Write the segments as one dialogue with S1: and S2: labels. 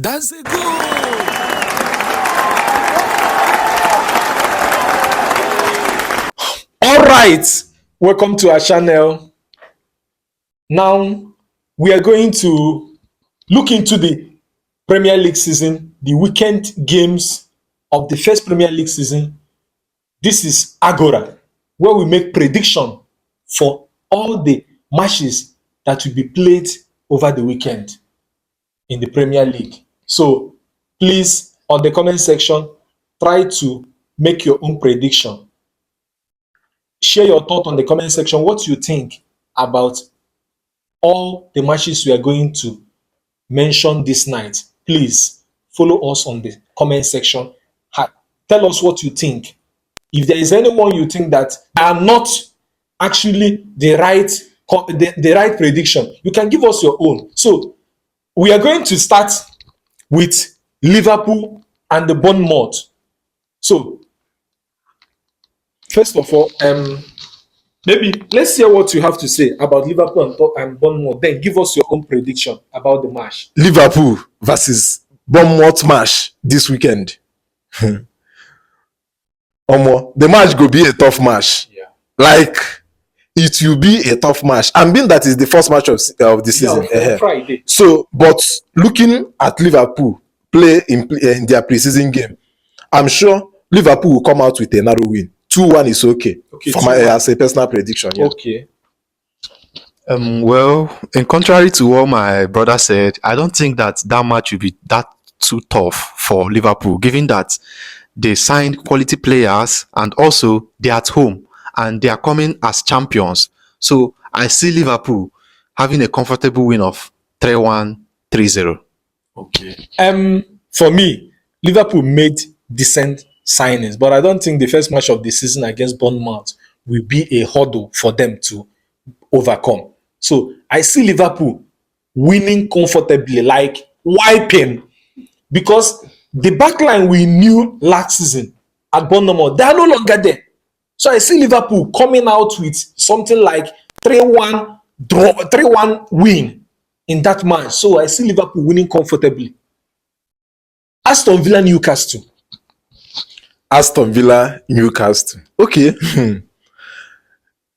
S1: That's a goal.
S2: All right, welcome to our channel. Now we are going to look into the Premier League season, the weekend games of the first Premier League season. This is Agora, where we make prediction for all the matches that will be played over the weekend in the Premier League. So please, on the comment section, try to make your own prediction. Share your thought on the comment section, what you think about all the matches we are going to mention this night. Please follow us on the comment section. Tell us what you think. If there is anyone you think that are not actually the right prediction, you can give us your own. So we are going to start with Liverpool and the Bournemouth. So first of all, maybe let's hear what you have to say about Liverpool and Bournemouth. Then give us your own prediction about the match.
S3: Liverpool versus Bournemouth match this weekend. The match go be a tough match.
S2: Yeah.
S3: Like, it will be a tough match. And being that is the first match of the season.
S2: Friday.
S3: So, but looking at Liverpool play in their preseason game, I'm sure Liverpool will come out with a narrow win. 2-1 is okay for my as a personal prediction. Yeah.
S2: Okay.
S4: Well, in contrary to what my brother said, I don't think that match will be that too tough for Liverpool, given that they signed quality players and also they're at home and they are coming as champions. So I see Liverpool having a comfortable win of 3-1, 3-0.
S2: Okay. For me, Liverpool made decent signings, but I don't think the first match of the season against Bournemouth will be a hurdle for them to overcome. So I see Liverpool winning comfortably, like wiping, because the backline we knew last season at Bournemouth, they are no longer there. So I see Liverpool coming out with something like 3-1 draw, 3-1 win in that match. So I see Liverpool winning comfortably. Aston Villa, Newcastle.
S3: Aston Villa, Newcastle. Okay.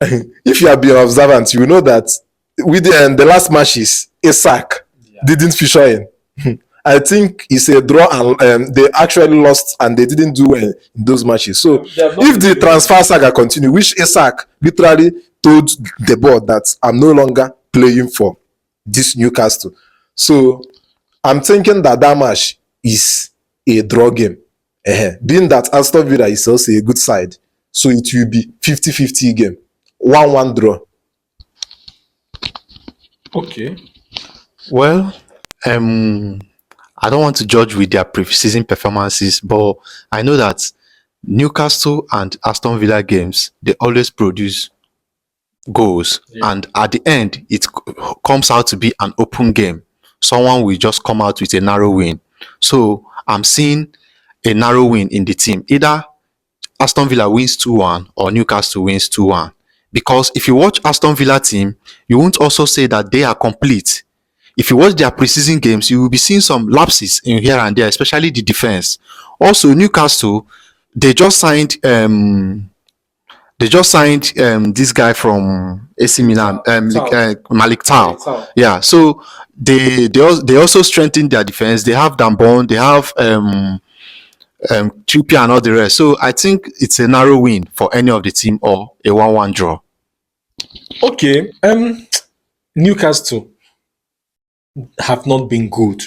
S3: If you have been observant, you know that with the last matches, Isak didn't feature in. I think it's a draw, and they actually lost and they didn't do well in those matches. So if the transfer saga continue, which Isak literally told the board that I'm no longer playing for this Newcastle. So I'm thinking that match is a draw game. Being that Aston Villa is also a good side, so it will be 50-50 game. 1-1 draw.
S2: Okay.
S4: Well, I don't want to judge with their pre-season performances, but I know that Newcastle and Aston Villa games, they always produce goals. Yeah. And at the end, it comes out to be an open game. Someone will just come out with a narrow win. So I'm seeing a narrow win in the team. Either Aston Villa wins 2-1 or Newcastle wins 2-1. Because if you watch Aston Villa team, you won't also say that they are complete. If you watch their preseason games, you will be seeing some lapses in here and there, especially the defense. Also, Newcastle, they just signed this guy from AC Milan, Malik Tau. Yeah, so they also strengthened their defense. They have Dambon, they have Trippier and all the rest. So I think it's a narrow win for any of the team or a 1-1 draw.
S2: Okay. Newcastle have not been good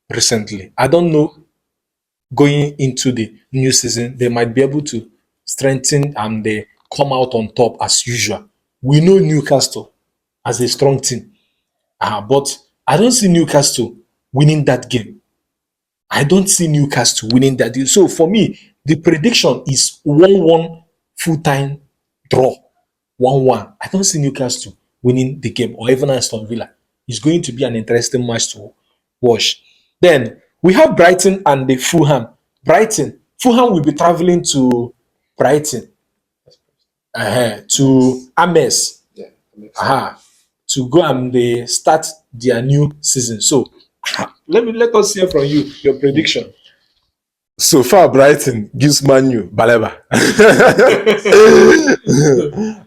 S2: recently. I don't know, going into the new season, they might be able to strengthen and they come out on top as usual. We know Newcastle as a strong team. But I don't see Newcastle winning that game. I don't see Newcastle winning that deal. So for me, the prediction is 1-1 full-time draw. 1-1. I don't see Newcastle winning the game, or even Aston Villa. It's going to be an interesting match to watch. Then we have Brighton and the Fulham. Fulham will be traveling to Brighton, to Ames, to go and they start their new season. So Let us hear from you your prediction.
S3: So far, Brighton gives Man U Baleba.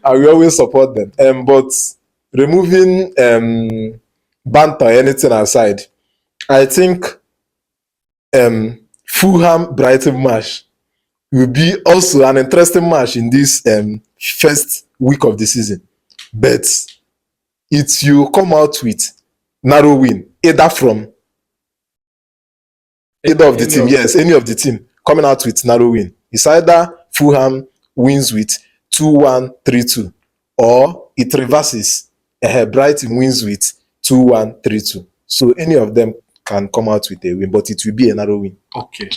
S3: I will always support them. But removing banter, anything aside, I think Fulham Brighton match will be also an interesting match in this first week of the season. But it will come out with narrow win, either from either of the team. Yes, any of the team coming out with narrow win. It's either Fulham wins with 2-1, 3-2, or it reverses. Brighton wins with 2-1, 3-2. So any of them can come out with a win, but it will be a narrow win.
S2: Okay.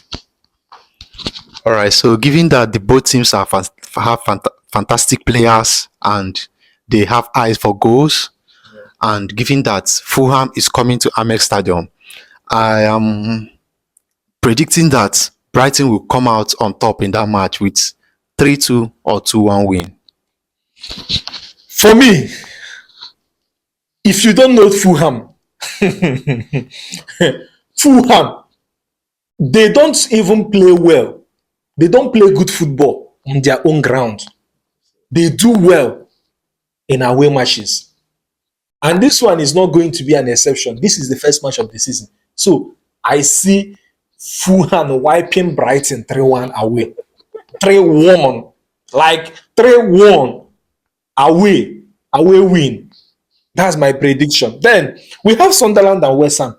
S4: All right. So, given that the both teams have fantastic players and they have eyes for goals, and given that Fulham is coming to Amex Stadium, I am predicting that Brighton will come out on top in that match with 3-2 or 2-1 win.
S2: For me, if you don't know Fulham, Fulham, they don't even play well. They don't play good football on their own ground. They do well in away matches. And this one is not going to be an exception. This is the first match of the season. So I see Fulham wiping Brighton 3-1 away. 3-1. Like 3-1 away. Away win. That's my prediction. Then we have Sunderland and Westham.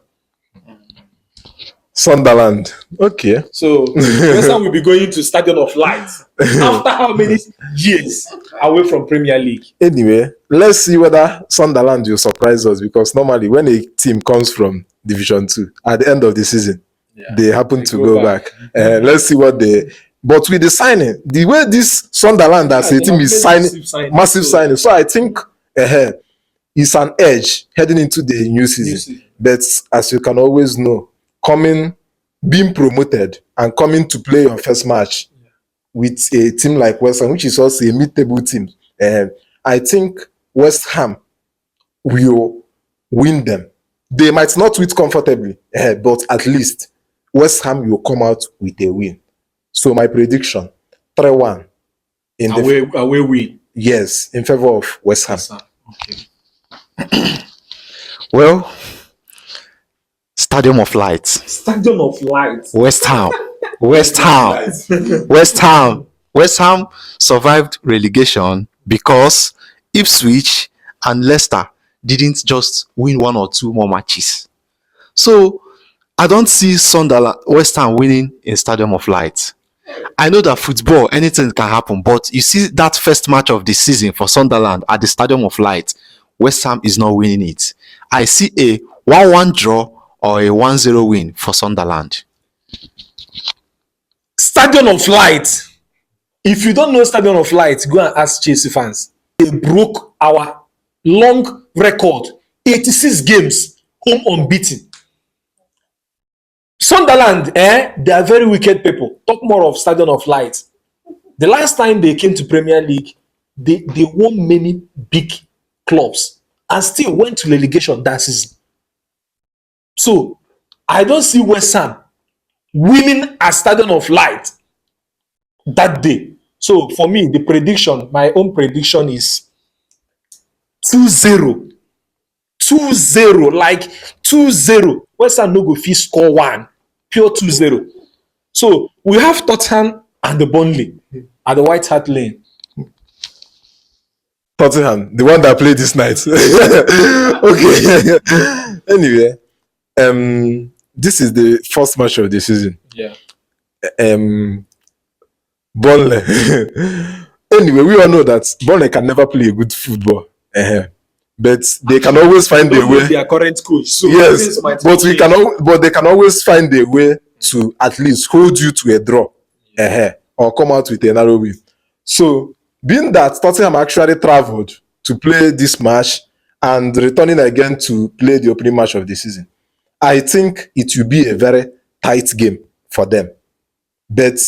S3: Sunderland. Okay.
S2: So Westham will be going to Stadium of Light after how many years away from Premier League?
S3: Anyway, let's see whether Sunderland will surprise us, because normally when a team comes from Division 2 at the end of the season, they happen to go back. Let's see what they. But with the signing, the way this Sunderland as a team is signing, massive signing. So I think it's an edge heading into the new season. But as you can always know, being promoted and coming to play your first match with a team like West Ham, which is also a mid-table team, I think West Ham will win them. They might not win comfortably, but at least West Ham will come out with a win. So my prediction, 3-1 in
S2: away win.
S3: Yes, in favor of West Ham.
S2: Okay.
S4: Well, Stadium of Light.
S2: Stadium of Light.
S4: West Ham. West Ham. West Ham. West Ham survived relegation because Ipswich and Leicester didn't just win one or two more matches. So I don't see Sunderland, West Ham winning in Stadium of Light. I know that football, anything can happen, but you see that first match of the season for Sunderland at the Stadium of Light, West Ham is not winning it. I see a 1-1 draw or a 1-0 win for Sunderland.
S2: Stadium of Light. If you don't know Stadium of Light, go and ask Chelsea fans. They broke our long record, 86 games, home unbeaten. Sunderland, they are very wicked people. Talk more of Stadium of Light. The last time they came to Premier League, they won many big clubs and still went to relegation that season. So I don't see West Ham winning at Stadium of Light that day. So for me, the prediction, my own prediction is 2-0. 2-0, like 2-0. West Ham no go fit score one. Pure 2-0. So we have Tottenham and the Burnley at the White Hart Lane.
S3: Tottenham, the one that played this night. Okay. Anyway, this is the first match of the season.
S2: Yeah.
S3: Burnley. Anyway, we all know that Burnley can never play good football. But they can always find a way.
S2: Their current coach. So
S3: yes, but they can always find a way to at least hold you to a draw, or come out with a narrow win. So, being that Tottenham actually traveled to play this match and returning again to play the opening match of the season, I think it will be a very tight game for them. But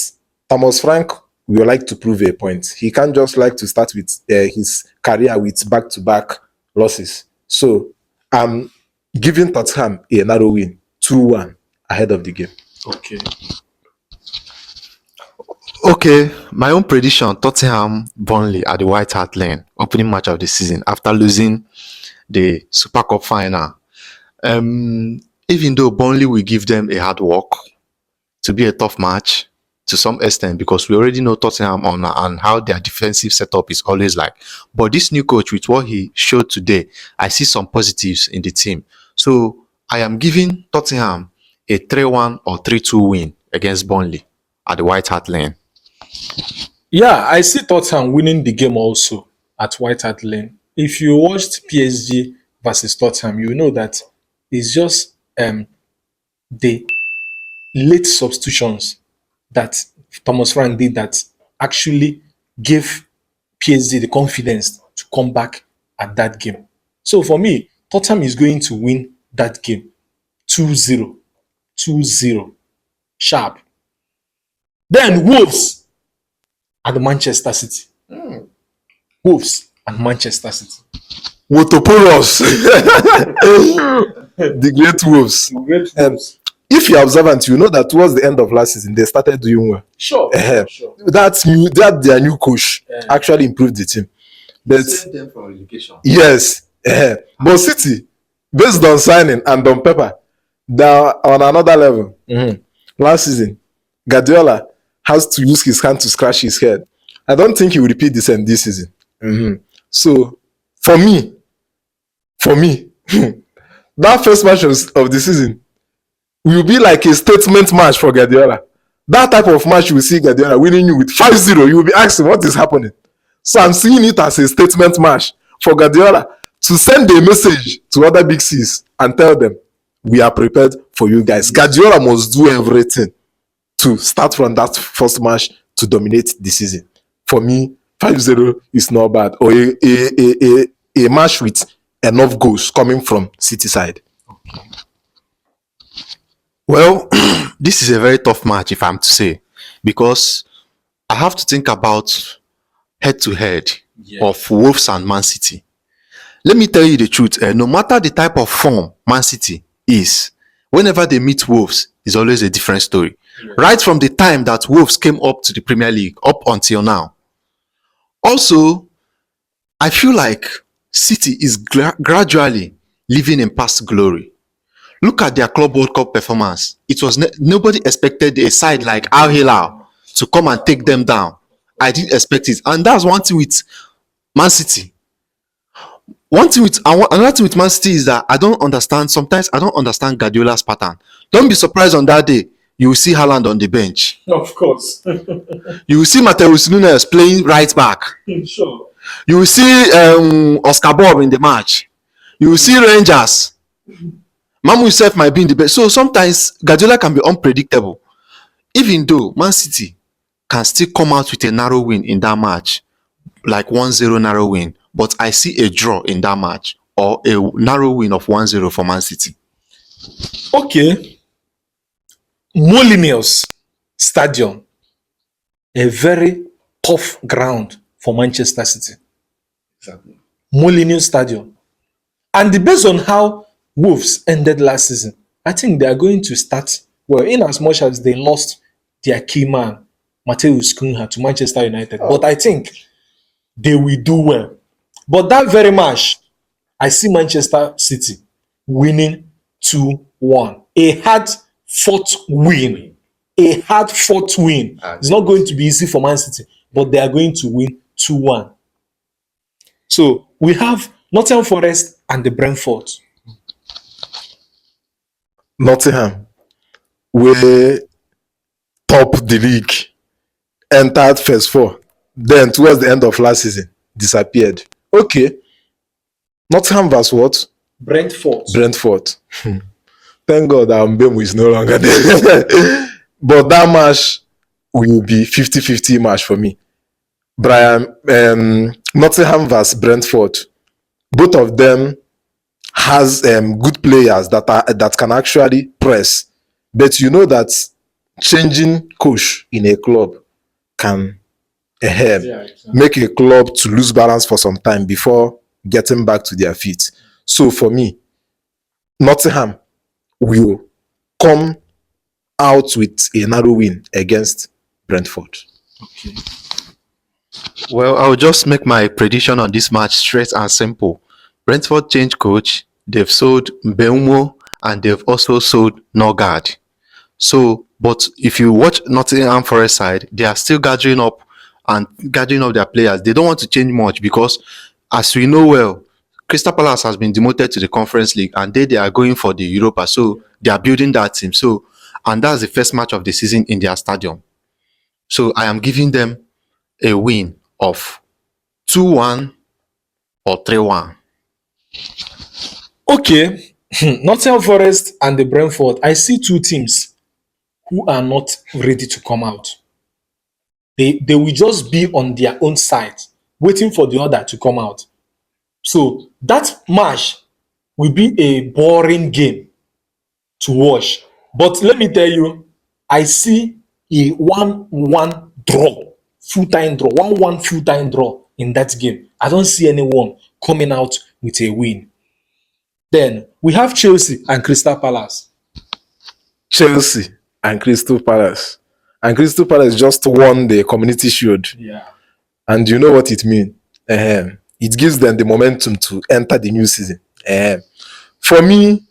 S3: Thomas Frank will like to prove a point. He can't just like to start with his career with back-to-back losses. So I'm giving Tottenham a narrow win 2-1 ahead of the game.
S2: Okay.
S4: Okay, my own prediction: Tottenham Burnley at the White Hart Lane, opening match of the season after losing the Super Cup final. Even though Burnley will give them a hard work to be a tough match to some extent, because we already know Tottenham on and how their defensive setup is always like. But this new coach, with what he showed today, I see some positives in the team. So I am giving Tottenham a 3-1 or 3-2 win against Burnley at the White Hart Lane.
S2: Yeah, I see Tottenham winning the game also at White Hart Lane. If you watched PSG versus Tottenham, you know that it's just the late substitutions that Thomas Frank did that actually gave PSG the confidence to come back at that game. So for me, Tottenham is going to win that game 2-0. 2-0. Sharp. Then Wolves at the Manchester City. Wolves and Manchester City.
S3: Wotoporos. The great Wolves. If you're observant, you know that towards the end of last season, they started doing well.
S2: Sure. Sure.
S3: That their new coach actually improved the team. But
S4: Save them from relegation.
S3: yes, but City, based on signing and on paper, they're on another level. Last season, Guardiola has to use his hand to scratch his head. I don't think he will repeat the same this season. So, for me, that first match of the season will be like a statement match for Guardiola. That type of match you will see Guardiola winning you with 5-0. You will be asking what is happening. So I'm seeing it as a statement match for Guardiola to send a message to other big C's and tell them, we are prepared for you guys. Guardiola must do everything to start from that first match to dominate the season. For me, 5-0 is not bad. Or a match with enough goals coming from City side.
S4: Well, this is a very tough match, if I'm to say, because I have to think about head-to-head of Wolves and Man City. Let me tell you the truth. No matter the type of form Man City is, whenever they meet Wolves, it's always a different story. Right from the time that Wolves came up to the Premier League, up until now. Also, I feel like City is gradually living in past glory. Look at their Club World Cup performance. It was nobody expected a side like Al Hilal to come and take them down. I didn't expect it, and that's one thing with Man City. Another thing with Man City is that I don't understand. Sometimes I don't understand Guardiola's pattern. Don't be surprised on that day you will see Haaland on the bench.
S2: Of course.
S4: You will see Mateus Nunes playing right back.
S2: Sure.
S4: You will see Oscar Bob in the match. You will see Rangers. Mamu himself might be in the bench. So sometimes Guardiola can be unpredictable. Even though Man City can still come out with a narrow win in that match, like 1-0 narrow win. But I see a draw in that match or a narrow win of 1-0 for Man City.
S2: Okay. Molineux Stadium. A very tough ground for Manchester City.
S4: Exactly.
S2: Molineux Stadium. And based on how Wolves ended last season, I think they are going to start well, in as much as they lost their key man, Mateus Cunha, to Manchester United. But I think they will do well. But that very match, I see Manchester City winning 2-1. A hard-fought win. A hard-fought win. It's not going to be easy for Man City, but they are going to win 2-1. So we have Nottingham Forest and the Brentford.
S3: Nottingham will top the league, entered first four. Then towards the end of last season, disappeared. Okay. Nottingham versus what?
S2: Brentford.
S3: Thank God that Mbemu is no longer there. But that match will be 50-50 match for me. Nottingham versus Brentford. Both of them has good players that can actually press. But you know that changing coach in a club can make a club to lose balance for some time before getting back to their feet. So for me, Nottingham will come out with a narrow win against Brentford.
S2: Okay.
S4: Well, I'll just make my prediction on this match straight and simple. Brentford changed coach. They've sold Beumo and they've also sold Norgard. So, but if you watch Nottingham Forest side, they are still gathering up their players. They don't want to change much because, as we know well, Crystal Palace has been demoted to the Conference League and they are going for the Europa. So they are building that team. So, and that's the first match of the season in their stadium. So I am giving them a win of 2-1 or 3-1.
S2: Okay. Nottingham Forest and the Brentford. I see two teams who are not ready to come out. They will just be on their own side, waiting for the other to come out. So that match will be a boring game to watch. But let me tell you, I see a 1-1 draw, full-time draw, 1-1 full-time draw in that game. I don't see anyone coming out with a win. Then we have Chelsea and Crystal Palace.
S3: Chelsea and Crystal Palace. And Crystal Palace just won the Community Shield.
S2: Yeah.
S3: And you know what it means? It gives them the momentum to enter the new season. For me,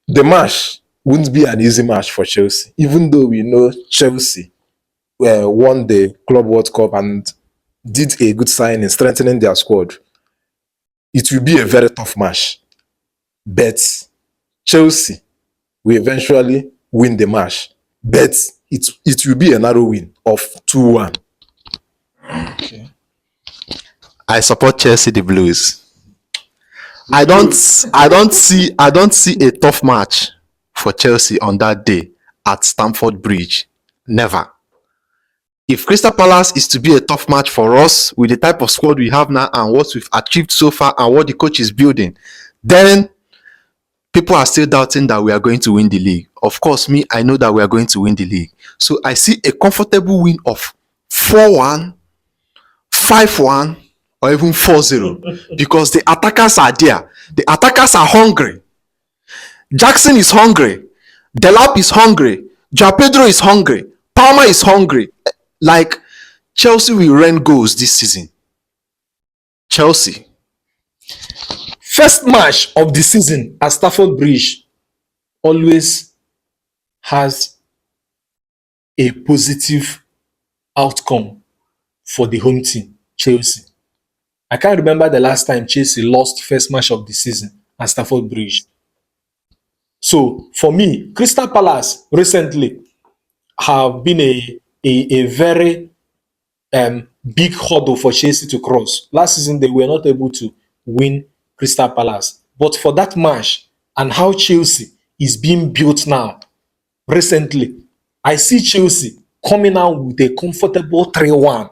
S3: the match wouldn't be an easy match for Chelsea, even though we know Chelsea won the Club World Cup and did a good sign in strengthening their squad. It will be a very tough match. But Chelsea will eventually win the match. But it will be a narrow win of 2-1.
S2: Okay.
S4: I support Chelsea the Blues. I don't see a tough match for Chelsea on that day at Stamford Bridge. Never. If Crystal Palace is to be a tough match for us with the type of squad we have now and what we've achieved so far and what the coach is building, then people are still doubting that we are going to win the league. Of course, I know that we are going to win the league. So I see a comfortable win of 4-1, 5-1, or even 4-0 because the attackers are there. The attackers are hungry. Jackson is hungry. Delap is hungry. Joao Pedro is hungry. Palmer is hungry. Like, Chelsea will rain goals this season. Chelsea.
S2: First match of the season at Stamford Bridge always has a positive outcome for the home team, Chelsea. I can't remember the last time Chelsea lost first match of the season at Stamford Bridge. So for me, Crystal Palace recently have been a very big hurdle for Chelsea to cross. Last season, they were not able to win Crystal Palace. But for that match and how Chelsea is being built now, recently, I see Chelsea coming out with a comfortable 3-1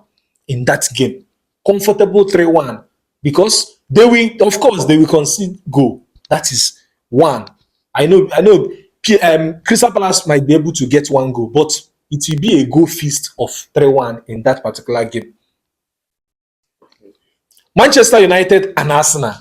S2: in that game. Comfortable 3-1. Because they will concede goal. That is one. I know Crystal Palace might be able to get one goal, but it will be a goal feast of 3-1 in that particular game. Manchester United and Arsenal.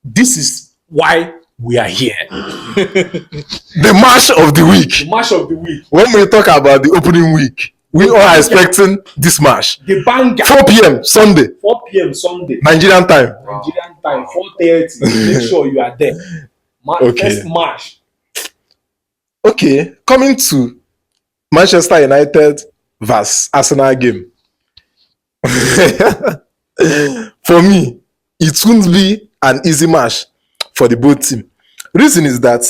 S2: This is why we are here.
S3: The match of the week.
S2: The match of the week.
S3: When we talk about the opening week, we all are expecting this match.
S2: The banger.
S3: 4 p.m. Sunday.
S2: 4 p.m. Sunday.
S3: Nigerian time.
S2: Nigerian time, 4:30. Make sure you are there.
S3: Okay.
S2: First match.
S3: Okay, coming to Manchester United vs Arsenal game. For me, it won't be an easy match for the both team. Reason is that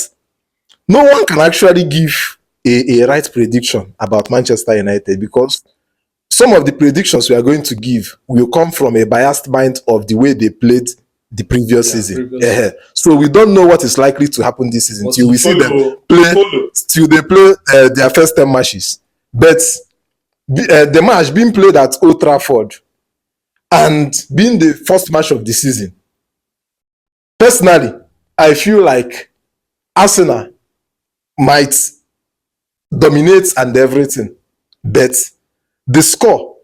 S3: no one can actually give a right prediction about Manchester United because some of the predictions we are going to give will come from a biased mind of the way they played the previous season. So we don't know what is likely to happen this season till we see them play, till they play their first 10 matches. But the match being played at Old Trafford and being the first match of the season, personally, I feel like Arsenal might dominate and everything, but the score,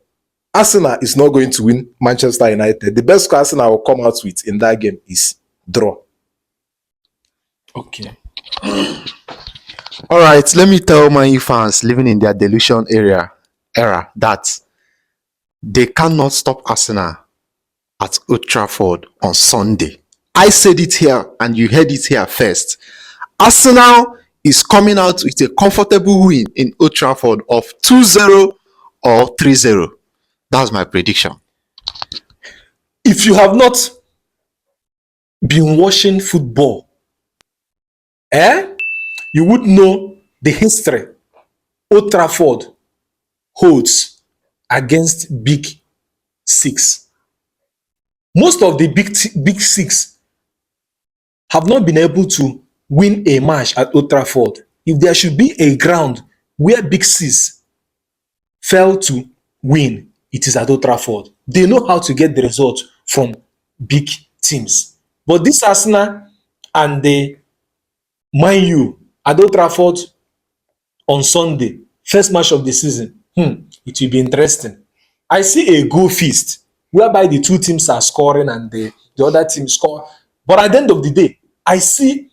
S3: Arsenal is not going to win Manchester United. The best score Arsenal will come out with in that game is draw.
S2: Okay.
S4: All right, let me tell Man U fans living in their delusion era that they cannot stop Arsenal at Old Trafford on Sunday. I said it here and you heard it here first. Arsenal is coming out with a comfortable win in Old Trafford of 2-0 or 3-0. That's my prediction.
S2: If you have not been watching football, you would know the history Old Trafford holds against Big Six. Most of the Big Six have not been able to win a match at Old Trafford. If there should be a ground where Big Six fail to win, it is at Old Trafford. They know how to get the result from big teams. But this Arsenal and the Man U at Old Trafford on Sunday, first match of the season, it will be interesting. I see a goal feast whereby the two teams are scoring and the other team score. But at the end of the day, I see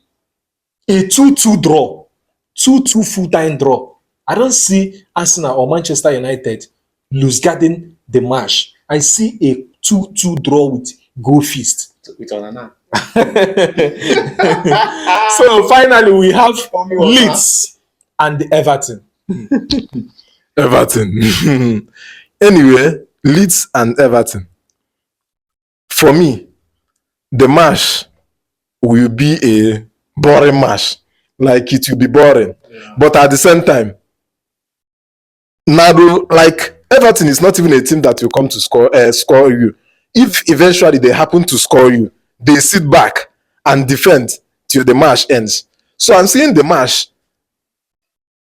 S2: a 2-2 draw, 2-2 full-time draw. I don't see Arsenal or Manchester United lose-guarding the match. I see a 2-2 draw with goal feast. With Onana. So finally, we have Leeds and Everton.
S3: Everton. Anyway, Leeds and Everton. For me, the match will be a boring match. Like it will be boring. Yeah. But at the same time, Nado, like Everton is not even a team that will come to score you. If eventually they happen to score you, they sit back and defend till the match ends. So I'm seeing the match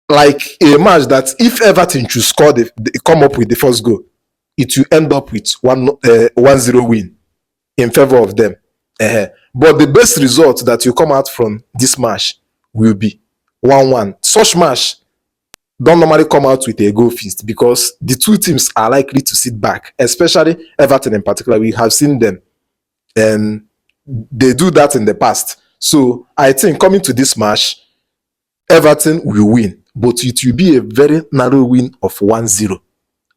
S3: like a match that if Everton should score, they come up with the first goal, it will end up with 1-0 win in favor of them. But the best result that will come out from this match will be 1-1. Such match don't normally come out with a goal feast because the two teams are likely to sit back, especially Everton in particular. We have seen them and they do that in the past. So I think coming to this match, Everton will win, but it will be a very narrow win of 1-0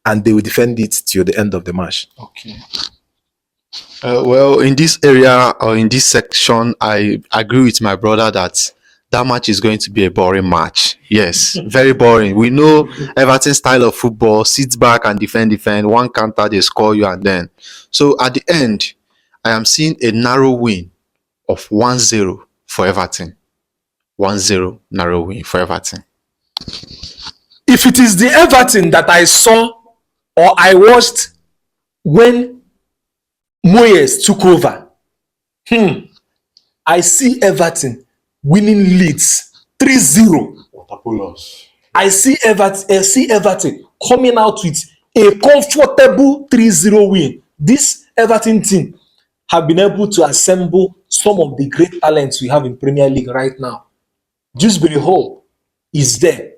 S3: and they will defend it till the end of the match.
S2: Okay.
S4: Well, in this area or in this section, I agree with my brother that match is going to be a boring match. Yes, very boring. We know Everton's style of football: sit back and defend. One counter, they score you, and then. So at the end, I am seeing a narrow win of 1-0 for Everton. 1-0 narrow win for Everton.
S2: If it is the Everton that I saw or I watched when Moyes took over, I see Everton winning Leeds 3-0. I see Everton coming out with a comfortable 3-0 win. This Everton team have been able to assemble some of the great talents we have in Premier League right now. Dewsbury Hall is there.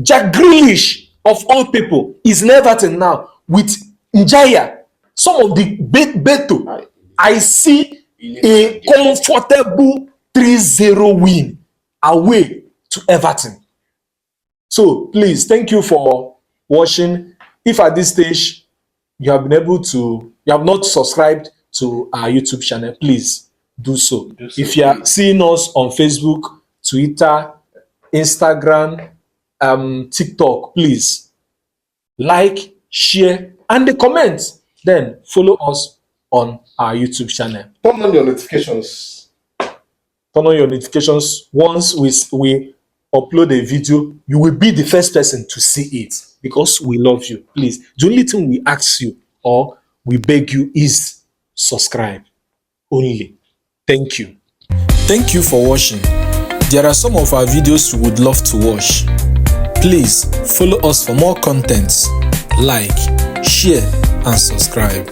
S2: Jack Grealish, of all people, is in Everton now with Njaya. Some of the Beto. I see a comfortable 3-0 win away to Everton. So please, thank you for watching. If at this stage you have not subscribed to our YouTube channel, please do so. If you are seeing us on Facebook, Twitter, Instagram, TikTok, please like, share, and comment. Then follow us on our YouTube channel.
S3: Turn on your notifications.
S2: Turn on your notifications. Once we upload a video, you will be the first person to see it because we love you. Please, the only thing we ask you or we beg you is subscribe only. Thank you. Thank you for watching. There are some of our videos you would love to watch. Please follow us for more contents. Like, share, and subscribe.